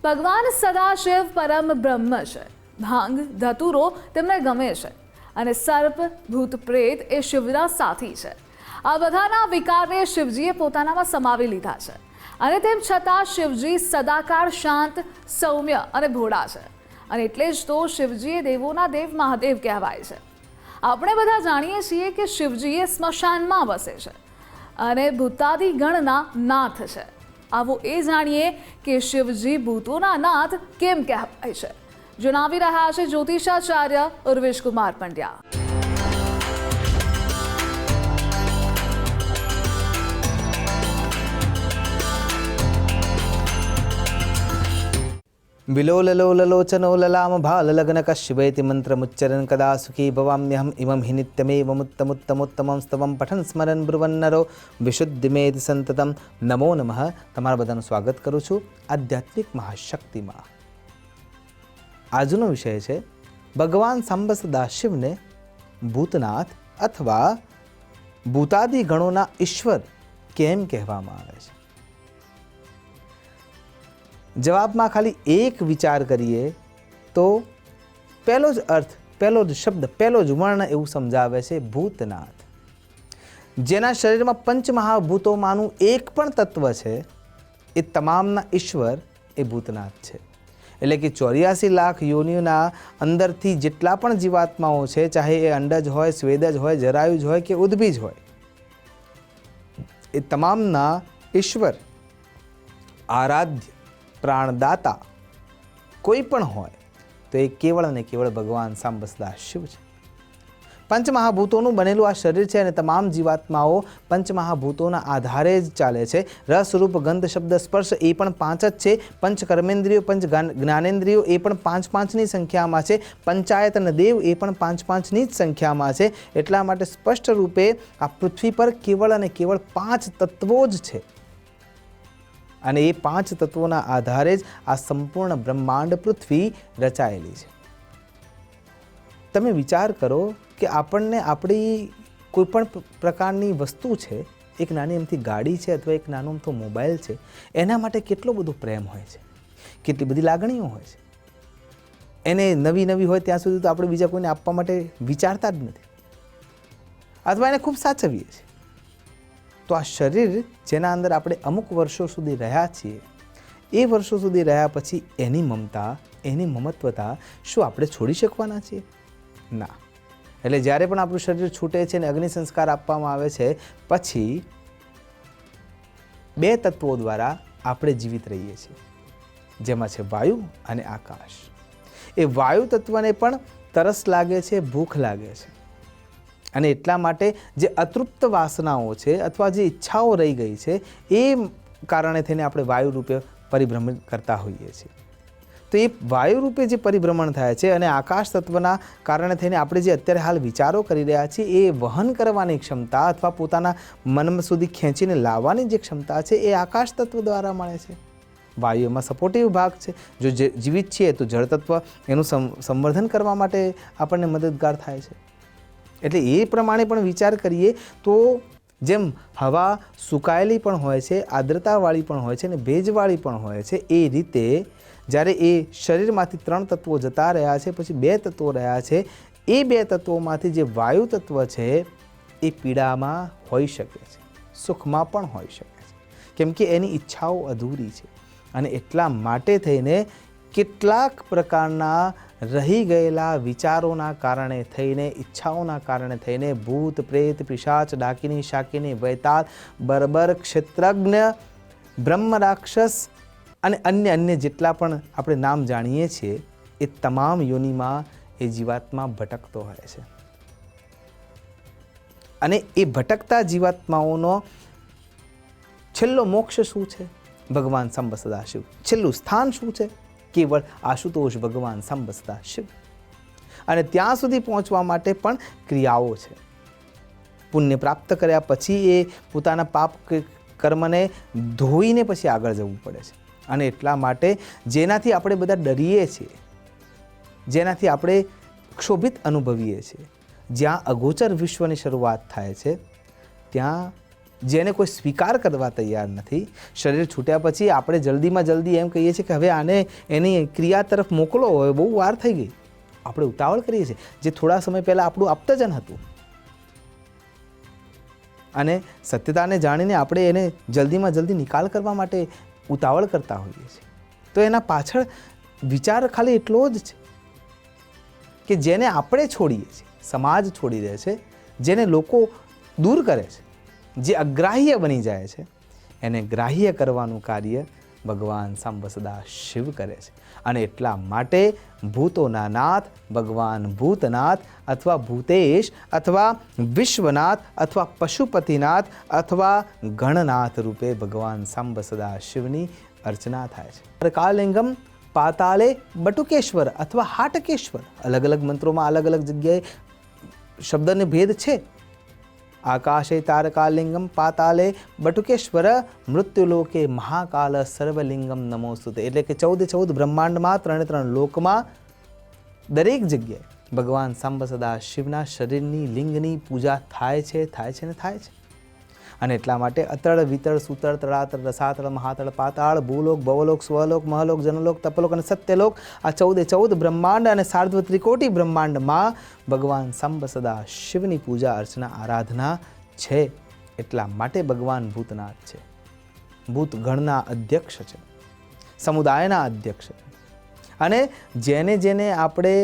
ભગવાન સદાશિવ પરમ બ્રહ્મ છે. ભાંગ ધતુરો તેમને ગમે છે અને સર્પ ભૂત પ્રેત એ શિવના સાથી છે. આ બધાના વિકારને શિવજીએ પોતાનામાં સમાવી લીધા છે અને તેમ છતાં શિવજી સદાકાળ શાંત, સૌમ્ય અને ભોળા છે અને એટલે જ તો શિવજી એ દેવોના દેવ મહાદેવ કહેવાય છે. આપણે બધા જાણીએ છીએ કે શિવજી એ સ્મશાનમાં વસે છે અને ભૂતાદિ ગણના નાથ છે. આવો એ જાણીએ કે શિવજી ભૂતોના નાથ કેમ કહેવાય છે. જણાવી રહ્યા છે જ્યોતિષાચાર્ય ઉર્વેશ કુમાર પંડ્યા. વિલોલલોલલોચનો લલામ ભાલ લગ્ન કશ્યપેતિ મંત્રમુચ્ચરન કદા સુખી ભવામ્યહમ ઇમં હિ નિત્યમેવમુત્તમોત્તમમ સ્તવમ પઠન સ્મરન બ્રુવન્નરો વિશુદ્ધિમેધ સંતતમ. નમો નમઃ. તમારા બધાનું સ્વાગત કરું છું આધ્યાત્મિક મહાશક્તિમાં. આજનો વિષય છે ભગવાન સાંબ સદાશિવને ભૂતનાથ અથવા ભૂતાદિ ગણોના ઈશ્વર કેમ કહેવામાં આવે છે. જવાબમાં ખાલી એક વિચાર કરીએ તો પહેલો જ અર્થ, પહેલો જ શબ્દ, પહેલો જ વર્ણ એવું સમજાવે છે ભૂતનાથ. જેના શરીરમાં પંચમહાભૂતોમાંનું એક પણ તત્વ છે એ તમામના ઈશ્વર એ ભૂતનાથ છે. એટલે કે 84 લાખ યોનિઓના અંદરથી જેટલા પણ જીવાત્માઓ છે, ચાહે એ અંડજ હોય, સ્વેદજ હોય, જરાયુજ હોય કે ઉદ્ભીજ હોય, એ તમામના ઈશ્વર, આરાધ્ય, પ્રાણદાતા કોઈ પણ હોય તો એ કેવળ અને કેવળ ભગવાન સાંબ સદાશિવ છે. પંચમહાભૂતોનું બનેલું આ શરીર છે અને તમામ જીવાત્માઓ પંચમહાભૂતોના આધારે જ ચાલે છે. રસ, રૂપ, ગંધ, શબ્દ, સ્પર્શ એ પણ 5 જ છે. પંચ કર્મેન્દ્રિયો, પંચ જ્ઞાનેન્દ્રિયો એ પણ 5-5ની સંખ્યામાં છે. પંચાયતન દેવ એ પણ 5-5ની જ સંખ્યામાં છે. એટલા માટે સ્પષ્ટ રૂપે આ પૃથ્વી પર કેવળ અને કેવળ 5 તત્વો જ છે અને એ 5 તત્વોના આધારે જ આ સંપૂર્ણ બ્રહ્માંડ પૃથ્વી રચાયેલી છે. તમે વિચાર કરો કે આપણને આપણી કોઈ પણ પ્રકારની વસ્તુ છે, એક નાની અમથી ગાડી છે અથવા એક નાનો અમથો મોબાઈલ છે, એના માટે કેટલો બધો પ્રેમ હોય છે, કેટલી બધી લાગણીઓ હોય છે. એને નવી નવી હોય ત્યાં સુધી તો આપણે બીજા કોઈને આપવા માટે વિચારતા જ નથી અથવા એને ખૂબ સાચવીએ છીએ. તો આ શરીર જેના અંદર આપણે અમુક વર્ષો સુધી રહ્યા છીએ, એ વર્ષો સુધી રહ્યા પછી એની મમતા, એની મમત્વતા શું આપણે છોડી શકવાના છીએ? ના. એટલે જ્યારે પણ આપણું શરીર છૂટે છે અને અગ્નિ સંસ્કાર આપવામાં આવે છે, પછી 2 તત્વો દ્વારા આપણે જીવિત રહીએ છીએ, જેમાં છે વાયુ અને આકાશ. એ વાયુ તત્વને પણ તરસ લાગે છે, ભૂખ લાગે છે અને એટલા માટે જે અતૃપ્ત વાસનાઓ છે અથવા જે ઈચ્છાઓ રહી ગઈ છે એ કારણે થઈને આપણે વાયુ રૂપે પરિભ્રમણ કરતા હોઈએ છીએ. તો એ વાયુ રૂપે જે પરિભ્રમણ થાય છે અને આકાશ તત્વના કારણે થઈને આપણે જે અત્યારે હાલ વિચારો કરી રહ્યા છીએ એ વહન કરવાની ક્ષમતા અથવા પોતાના મન સુધી ખેંચીને લાવવાની જે ક્ષમતા છે એ આકાશ તત્વ દ્વારા મળે છે. વાયુ એમાં સપોર્ટિવ ભાગ છે. જો જીવિત છીએ તો જળ તત્વ એનું સંવર્ધન કરવા માટે આપણને મદદગાર થાય છે. એટલે એ પ્રમાણે પણ વિચાર કરીએ તો જેમ હવા સુકાયેલી પણ હોય છે, આર્દ્રતાવાળી પણ હોય છે અને ભેજવાળી પણ હોય છે, એ રીતે જ્યારે એ શરીરમાંથી 3 તત્વો જતા રહ્યા છે, પછી 2 તત્વો રહ્યા છે, એ 2 તત્વોમાંથી જે વાયુ તત્વ છે એ પીડામાં હોઈ શકે છે, સુખમાં પણ હોઈ શકે છે, કેમ કે એની ઈચ્છાઓ અધૂરી છે. અને એટલા માટે થઈને કેટલાક પ્રકારના રહી ગયેલા વિચારોના કારણે થઈને, ઈચ્છાઓના કારણે થઈને ભૂત, પ્રેત, પિશાચ, ડાકીની, શાકીની, વૈતાલ, બર્બર, ક્ષેત્રજ્ઞ, બ્રહ્મ રાક્ષસ અને અન્ય જેટલા પણ આપણે નામ જાણીએ છીએ એ તમામ યોનિમાં એ જીવાત્મા ભટકતો હોય છે. અને એ ભટકતા જીવાત્માઓનો છેલ્લો મોક્ષ શું છે? ભગવાન સાંબ સદાશિવ. છેલ્લું સ્થાન શું છે? કેવળ આશુતોષ ભગવાન સાંબ સદાશિવ. અને ત્યાં સુધી પહોંચવા માટે પણ ક્રિયાઓ છે. પુણ્ય પ્રાપ્ત કર્યા પછી એ પોતાના પાપ કર્મને ધોઈને પછી આગળ જવું પડે છે. અને એટલા માટે જેનાથી આપણે બધા ડરીએ છીએ, જેનાથી આપણે ક્ષોભિત અનુભવીએ છીએ, જ્યાં અગોચર વિશ્વની શરૂઆત થાય છે ત્યાં જેને કોઈ સ્વીકાર કરવા તૈયાર નથી. શરીર છૂટ્યા પછી આપણે જલ્દીમાં જલ્દી એમ કહીએ છીએ કે હવે આને એની ક્રિયા તરફ મોકલો, હવે બહુ વાર થઈ ગઈ. આપણે ઉતાવળ કરીએ છીએ, જે થોડા સમય પહેલાં આપણું આપ્તજન હતું. અને સત્યતાને જાણીને આપણે એને જલ્દીમાં જલ્દી નિકાલ કરવા માટે ઉતાવળ કરતા હોઈએ છીએ. તો એના પાછળ વિચાર ખાલી એટલો જ છે કે જેને આપણે છોડીએ છીએ, સમાજ છોડી દે છે, જેને લોકો દૂર કરે છે, જે અગ્રાહ્ય બની જાય છે, એને ગ્રાહ્ય કરવાનું કાર્ય ભગવાન સાંબ સદા શિવ કરે છે. અને એટલા માટે ભૂતોના નાથ ભગવાન ભૂતનાથ અથવા ભૂતેશ અથવા વિશ્વનાથ અથવા પશુપતિનાથ અથવા ગણનાથ રૂપે ભગવાન સાંબ સદા શિવની અર્ચના થાય છે. કાલિંગમ પાતાળે બટુકેશ્વર અથવા હાટકેશ્વર, અલગ અલગ મંત્રોમાં અલગ અલગ જગ્યાએ શબ્દને ભેદ છે. આકાશે તારકાલિંગમ પાતાલે બટુકેશ્વર મૃત્યુલોકે મહાકાલ સર્વલિંગમ નમોસ્તુતે. એટલે કે 14 બ્રહ્માંડમાં 3 લોકમાં દરેક જગ્યાએ ભગવાન સાંબ સદા શિવના શરીરની લિંગની પૂજા થાય છે ને થાય છે. અને એટલા માટે અતળ વિતળ સુતળ તળાતળ રસાતળ મહાતળ પાતાળ ભૂલોક ભવલોક સ્વલોક મહલોક જનલોક તપલોક અને સત્યલોક, આ 14 બ્રહ્માંડ અને સાર્ધ્વ ત્રિકોટી બ્રહ્માંડમાં ભગવાન સાંબ સદા શિવની પૂજા અર્ચના આરાધના છે. એટલા માટે ભગવાન ભૂતનાથ છે, ભૂત ગણના અધ્યક્ષ છે, સમુદાયના અધ્યક્ષ છે. અને જેને જેને આપણે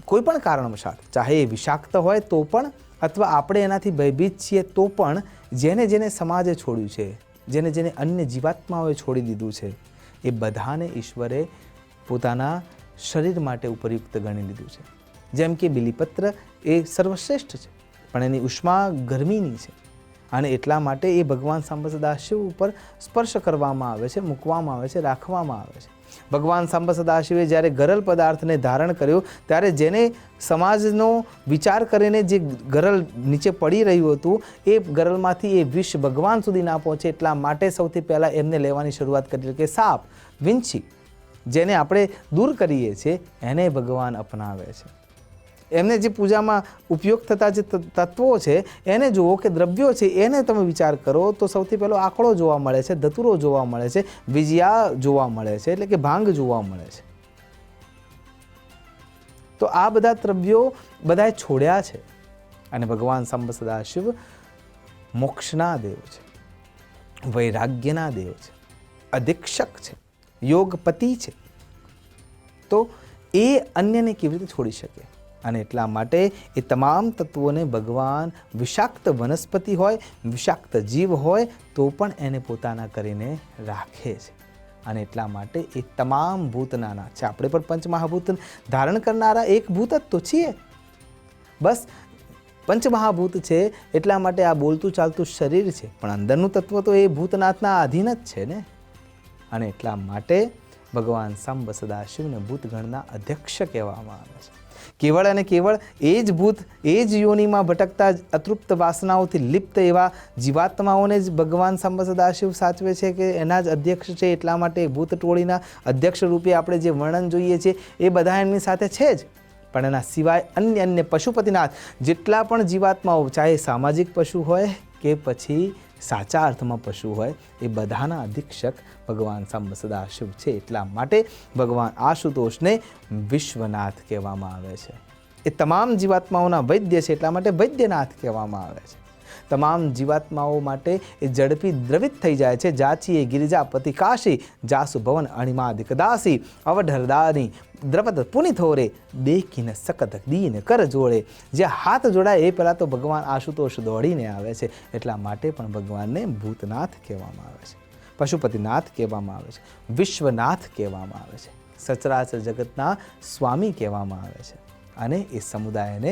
કોઈ પણ કારણવશાત, ચાહે એ વિષાક્ત હોય તો પણ અથવા આપણે એનાથી ભયભીત છીએ તો પણ, જેને જેને સમાજે છોડ્યું છે, જેને જેને અન્ય જીવાત્માઓએ છોડી દીધું છે, એ બધાને ઈશ્વરે પોતાના શરીર માટે ઉપયુક્ત ગણી લીધું છે. જેમ કે બિલીપત્ર એ સર્વશ્રેષ્ઠ છે, પણ એની ઉષ્મા ગરમીની છે. અને એટલા માટે એ ભગવાન સાંબ સદા શિવ ઉપર સ્પર્શ કરવામાં આવે છે, મૂકવામાં આવે છે, રાખવામાં આવે છે. ભગવાન સાંબ સદાશિવે જ્યારે ગરલ પદાર્થને ધારણ કર્યો ત્યારે જેને સમાજનો વિચાર કરીને જે ગરલ નીચે પડી રહ્યું હતું એ ગરલમાંથી એ વિષ ભગવાન સુધી ના પહોંચે એટલા માટે સૌથી પહેલાં એમને લેવાની શરૂઆત કરી કે સાપ, વિંછી, જેને આપણે દૂર કરીએ છીએ એને ભગવાન અપનાવે છે. એમને જે પૂજામાં ઉપયોગ થતા જે તત્વો છે એને જુઓ કે દ્રવ્યો છે એને તમે વિચાર કરો તો સૌથી પહેલો આંકડો જોવા મળે છે, ધતુરો જોવા મળે છે, વિજયા જોવા મળે છે, એટલે કે ભાંગ જોવા મળે છે. તો આ બધા દ્રવ્યો બધાએ છોડ્યા છે. અને ભગવાન સાંબ સદા શિવ મોક્ષના દેવ છે, વૈરાગ્યના દેવ છે, અધિક્ષક છે, યોગપતિ છે. તો એ અન્યને કેવી રીતે છોડી શકે? અને એટલા માટે એ તમામ તત્વોને ભગવાન વિષાક્ત વનસ્પતિ હોય, વિષાક્ત જીવ હોય તો પણ એને પોતાના કરીને રાખે છે. અને એટલા માટે એ તમામ ભૂતના નાથ છે. આપણે પણ પંચમહાભૂત ધારણ કરનારા એક ભૂત જ તો છીએ. બસ પંચમહાભૂત છે એટલા માટે આ બોલતું ચાલતું શરીર છે, પણ અંદરનું તત્વ તો એ ભૂતનાથના આધીન જ છે ને. અને એટલા માટે ભગવાન સાંબ સદા શિવને ભૂતગણના અધ્યક્ષ કહેવામાં આવે છે. કેવળ અને કેવળ એ જ ભૂત, એ જ યોનિમાં ભટકતા અતૃપ્ત વાસનાઓથી લિપ્ત એવા જીવાત્માઓને જ ભગવાન સાંબ સદા શિવ સાચવે છે કે એના જ અધ્યક્ષ છે. એટલા માટે ભૂત ટોળીના અધ્યક્ષ રૂપે આપણે જે વર્ણન જોઈએ છીએ એ બધા એમની સાથે છે જ. પણ એના સિવાય અન્ય પશુપતિનાથ જેટલા પણ જીવાત્માઓ, ચાહે સામાજિક પશુ હોય કે પછી સાચા અર્થમાં પશુ હોય, એ બધાના અધિક્ષક ભગવાન સાંબ સદા શિવ છે. એટલા માટે ભગવાન આશુતોષને વિશ્વનાથ કહેવામાં આવે છે. એ તમામ જીવાત્માઓના વૈદ્ય છે એટલા માટે વૈદ્યનાથ કહેવામાં આવે છે. તમામ જીવાત્માઓ માટે એ ઝડપી દ્રવિત થઈ જાય છે. જાચીએ ગિરિજાપતિ કાશી, જાસુ ભવન અણિમાદિક દાસી, અવઢરદાની દ્રપદ પુનિથોરે, દેખીને સકત દીન કર જોડે. જે હાથ જોડાય એ પહેલાં તો ભગવાન આશુતોષ દોડીને આવે છે. એટલા માટે પણ ભગવાનને ભૂતનાથ કહેવામાં આવે છે, પશુપતિનાથ કહેવામાં આવે છે, વિશ્વનાથ કહેવામાં આવે છે, સચરાચર જગતના સ્વામી કહેવામાં આવે છે. અને એ સમુદાયને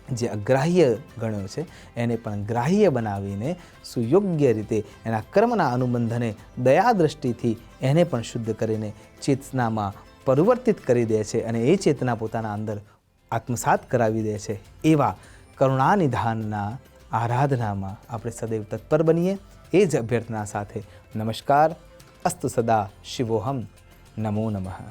જે અગ્રાહ્ય ગણ્યો છે એને પણ ગ્રાહ્ય બનાવીને સુયોગ્ય રીતે એના કર્મના અનુબંધને દયા દ્રષ્ટિથી એને પણ શુદ્ધ કરીને ચેતનામાં પરિવર્તિત કરી દે છે. અને એ ચેતના પોતાના અંદર આત્મસાત કરાવી દે છે. એવા કરુણાનિધાનના આરાધનામાં આપણે સદૈવ તત્પર બનીએ. એ જ અભ્યર્થના સાથે નમસ્કાર. અસ્તુ સદા શિવોહમ. નમો નમઃ.